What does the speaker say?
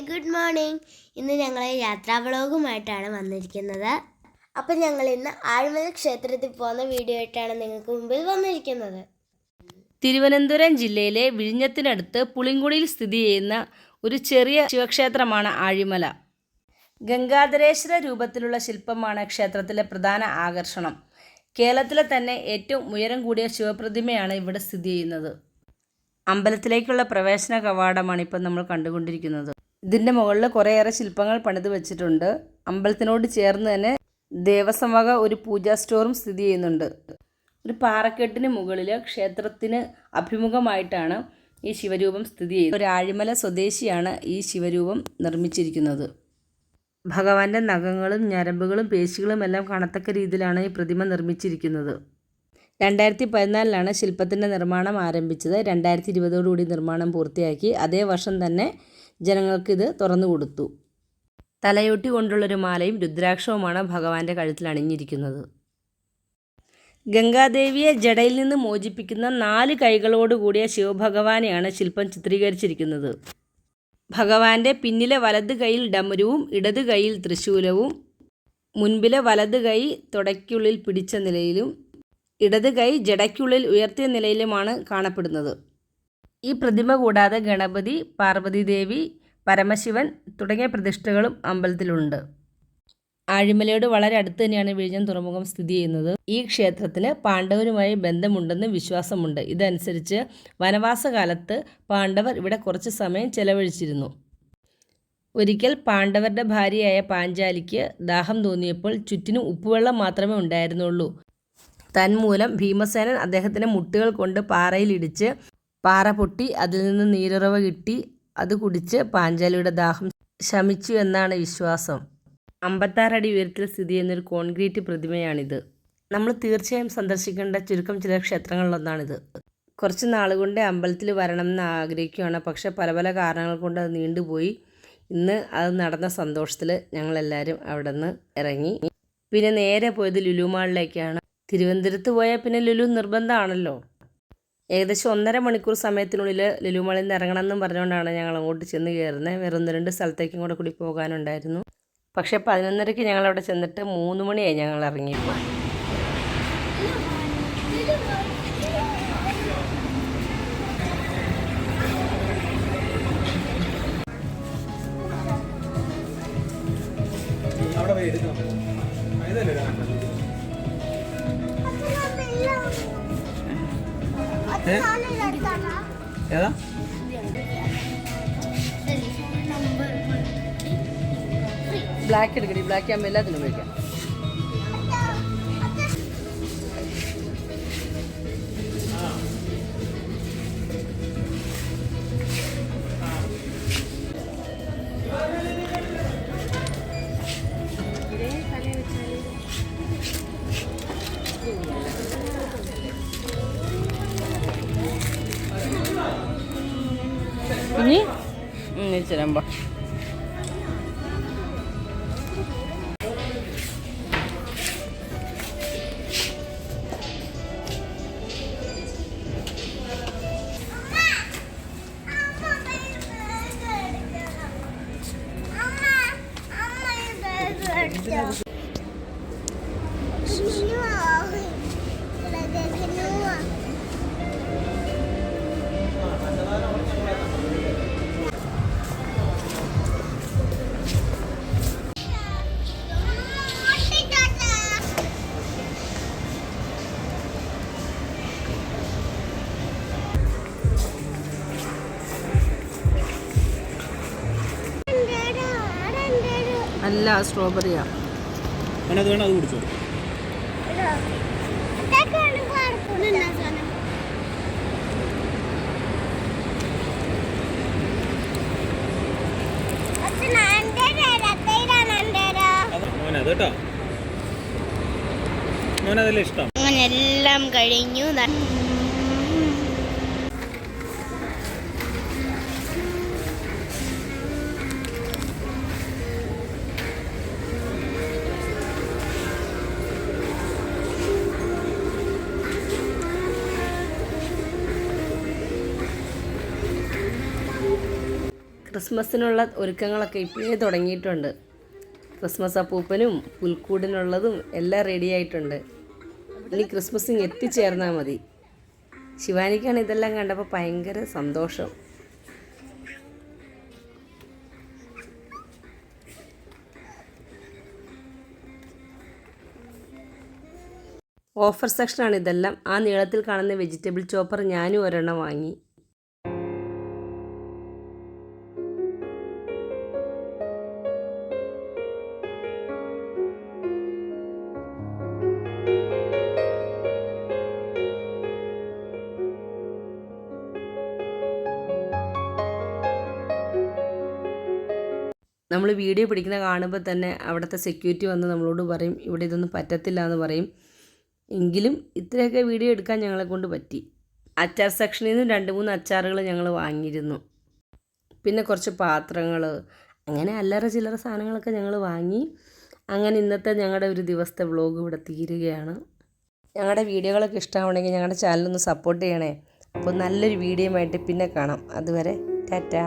Good morning. ഇന്ന് ഞങ്ങൾ യാത്രാ വ്ളോഗുമായിട്ടാണ് വന്നിരിക്കുന്നത്. അപ്പം ഞങ്ങൾ ഇന്ന് ആഴിമല ക്ഷേത്രത്തിൽ പോകുന്ന വീഡിയോ ആയിട്ടാണ് നിങ്ങൾക്ക് മുമ്പിൽ വന്നിരിക്കുന്നത്. തിരുവനന്തപുരം ജില്ലയിലെ വിഴിഞ്ഞത്തിനടുത്ത് പുളിങ്കുടിയിൽ സ്ഥിതി ചെയ്യുന്ന ഒരു ചെറിയ ശിവക്ഷേത്രമാണ് ആഴിമല. ഗംഗാധരേശ്വര രൂപത്തിലുള്ള ശില്പമാണ് ക്ഷേത്രത്തിലെ പ്രധാന ആകർഷണം. കേരളത്തിലെ തന്നെ ഏറ്റവും ഉയരം കൂടിയ ശിവപ്രതിമയാണ് ഇവിടെ സ്ഥിതി ചെയ്യുന്നത്. അമ്പലത്തിലേക്കുള്ള പ്രവേശന കവാടമാണ് ഇപ്പം നമ്മൾ കണ്ടുകൊണ്ടിരിക്കുന്നത്. ഇതിൻ്റെ മുകളിൽ കുറേയേറെ ശില്പങ്ങൾ പണിത് വെച്ചിട്ടുണ്ട്. അമ്പലത്തിനോട് ചേർന്ന് തന്നെ ദേവസ്വം വക ഒരു പൂജാ സ്റ്റോറും സ്ഥിതി ചെയ്യുന്നുണ്ട്. ഒരു പാറക്കെട്ടിന് മുകളിൽ ക്ഷേത്രത്തിന് അഭിമുഖമായിട്ടാണ് ഈ ശിവരൂപം സ്ഥിതി ചെയ്യുന്നത്. ഒരു ആഴിമല സ്വദേശിയാണ് ഈ ശിവരൂപം നിർമ്മിച്ചിരിക്കുന്നത്. ഭഗവാന്റെ നഖങ്ങളും ഞരമ്പുകളും പേശികളും എല്ലാം കാണത്തക്ക രീതിയിലാണ് ഈ പ്രതിമ നിർമ്മിച്ചിരിക്കുന്നത്. 2014 ശില്പത്തിൻ്റെ നിർമ്മാണം ആരംഭിച്ചത്. 2020 നിർമ്മാണം പൂർത്തിയാക്കി. അതേ വർഷം തന്നെ ജനങ്ങൾക്കിത് തുറന്നു കൊടുത്തു. തലയൊട്ടി കൊണ്ടുള്ളൊരു മാലയും രുദ്രാക്ഷവുമാണ് ഭഗവാന്റെ കഴുത്തിൽ അണിഞ്ഞിരിക്കുന്നത്. ഗംഗാദേവിയെ ജടയിൽ നിന്ന് മോചിപ്പിക്കുന്ന 4 കൈകളോടുകൂടിയ ശിവഭഗവാനെയാണ് ശില്പം ചിത്രീകരിച്ചിരിക്കുന്നത്. ഭഗവാന്റെ പിന്നിലെ വലത് കൈയിൽ ഡമരുവും ഇടത് കൈയിൽ ത്രിശൂലവും, മുൻപിലെ വലത് കൈ തുടയ്ക്കുള്ളിൽ പിടിച്ച നിലയിലും ഇടത് കൈ ജടയ്ക്കുള്ളിൽ ഉയർത്തിയ നിലയിലുമാണ് കാണപ്പെടുന്നത്. ഈ പ്രതിമ കൂടാതെ ഗണപതി, പാർവതീദേവി, പരമശിവൻ തുടങ്ങിയ പ്രതിഷ്ഠകളും അമ്പലത്തിലുണ്ട്. ആഴിമലയോട് വളരെ അടുത്ത് തന്നെയാണ് വിഴിഞ്ഞം തുറമുഖം സ്ഥിതി ചെയ്യുന്നത്. ഈ ക്ഷേത്രത്തിന് പാണ്ഡവരുമായി ബന്ധമുണ്ടെന്ന് വിശ്വാസമുണ്ട്. ഇതനുസരിച്ച് വനവാസകാലത്ത് പാണ്ഡവർ ഇവിടെ കുറച്ച് സമയം ചെലവഴിച്ചിരുന്നു. ഒരിക്കൽ പാണ്ഡവരുടെ ഭാര്യയായ പാഞ്ചാലിക്ക് ദാഹം തോന്നിയപ്പോൾ ചുറ്റിനും ഉപ്പുവെള്ളം മാത്രമേ ഉണ്ടായിരുന്നുള്ളൂ. തന്മൂലം ഭീമസേനൻ അദ്ദേഹത്തിൻ്റെ മുട്ടുകൾ കൊണ്ട് പാറയിലിടിച്ച് പാറ പൊട്ടി അതിൽ നിന്ന് നീരുറവ കിട്ടി. അത് കുടിച്ച് പാഞ്ചാലിയുടെ ദാഹം ശമിച്ചു എന്നാണ് വിശ്വാസം. 56 അടി ഉയരത്തിൽ സ്ഥിതി ചെയ്യുന്നൊരു കോൺക്രീറ്റ് പ്രതിമയാണിത്. നമ്മൾ തീർച്ചയായും സന്ദർശിക്കേണ്ട ചുരുക്കം ചില ക്ഷേത്രങ്ങളിലൊന്നാണിത്. കുറച്ച് നാളുകൊണ്ട് അമ്പലത്തിൽ വരണമെന്ന് ആഗ്രഹിക്കുകയാണ്. പക്ഷേ പല പല കാരണങ്ങൾ കൊണ്ട് അത് നീണ്ടുപോയി. ഇന്ന് അത് നടന്ന സന്തോഷത്തിൽ ഞങ്ങളെല്ലാവരും അവിടെ നിന്ന് ഇറങ്ങി. പിന്നെ നേരെ പോയത് ലുലു മാളിലേക്കാണ്. തിരുവനന്തപുരത്ത് പോയാൽ പിന്നെ ലുലു നിർബന്ധമാണല്ലോ. ഏകദേശം 1.5 മണിക്കൂർ സമയത്തിനുള്ളിൽ ലുലു മാളിൽ നിന്ന് ഇറങ്ങണമെന്നും പറഞ്ഞുകൊണ്ടാണ് ഞങ്ങൾ അങ്ങോട്ട് ചെന്ന് കയറുന്നത്. വേറെ 1-2 സ്ഥലത്തേക്കും കൂടി പോകാനുണ്ടായിരുന്നു. പക്ഷേ 11:30 ഞങ്ങളവിടെ ചെന്നിട്ട് 3 മണിയായി ഞങ്ങൾ ഇറങ്ങിയപ്പോൾ. ഏതാ ബ്ലാക്ക് എടുക്കടി. ബ്ലാക്ക് ആകുമ്പോൾ എല്ലാത്തിനും ഉപയോഗിക്കാം. ഇനി ഇരിച്ചരാമ്പോ അല്ല, സ്ട്രോബെറിയാ. അത് വേണം, അത് കുടിച്ചോ. മോനതേട്ടോ, മോനതല്ലേ ഇഷ്ടം. അങ്ങനെ എല്ലാം കഴിഞ്ഞു. ക്രിസ്മസിനുള്ള ഒരുക്കങ്ങളൊക്കെ ഇപ്പോഴേ തുടങ്ങിയിട്ടുണ്ട്. ക്രിസ്മസ് അപ്പൂപ്പനും പുൽക്കൂടിനുള്ളതും എല്ലാം റെഡി ആയിട്ടുണ്ട്. ഇനി ക്രിസ്മസ് ഇങ്ങ് എത്തിച്ചേർന്നാൽ മതി. ശിവാനിക്കാണ് ഇതെല്ലാം കണ്ടപ്പോൾ ഭയങ്കര സന്തോഷം. ഓഫർ സെക്ഷനാണ് ഇതെല്ലാം. ആ നീളത്തിൽ കാണുന്ന വെജിറ്റബിൾ ചോപ്പർ ഞാനും ഒരെണ്ണം വാങ്ങി. നമ്മൾ വീഡിയോ പിടിക്കുന്ന കാണുമ്പോൾ തന്നെ അവിടുത്തെ സെക്യൂരിറ്റി വന്ന് നമ്മളോട് പറയും ഇവിടെ ഇതൊന്നും പറ്റത്തില്ല എന്ന് പറയും. എങ്കിലും ഇത്രയൊക്കെ വീഡിയോ എടുക്കാൻ ഞങ്ങളെ കൊണ്ട് പറ്റി. അച്ചാർ സെക്ഷനിൽ നിന്ന് 2-3 അച്ചാറുകൾ ഞങ്ങൾ വാങ്ങിയിരുന്നു. പിന്നെ കുറച്ച് പാത്രങ്ങൾ, അങ്ങനെ അല്ലറ ചില്ലറ സാധനങ്ങളൊക്കെ ഞങ്ങൾ വാങ്ങി. അങ്ങനെ ഇന്നത്തെ ഞങ്ങളുടെ ഒരു ദിവസത്തെ വ്ളോഗ് ഇവിടെ തീരുകയാണ്. ഞങ്ങളുടെ വീഡിയോകളൊക്കെ ഇഷ്ടമാണെങ്കിൽ ഞങ്ങളുടെ ചാനലൊന്ന് സപ്പോർട്ട് ചെയ്യണേ. അപ്പോൾ നല്ലൊരു വീഡിയോയുമായിട്ട് പിന്നെ കാണാം. അതുവരെ ടാറ്റാ.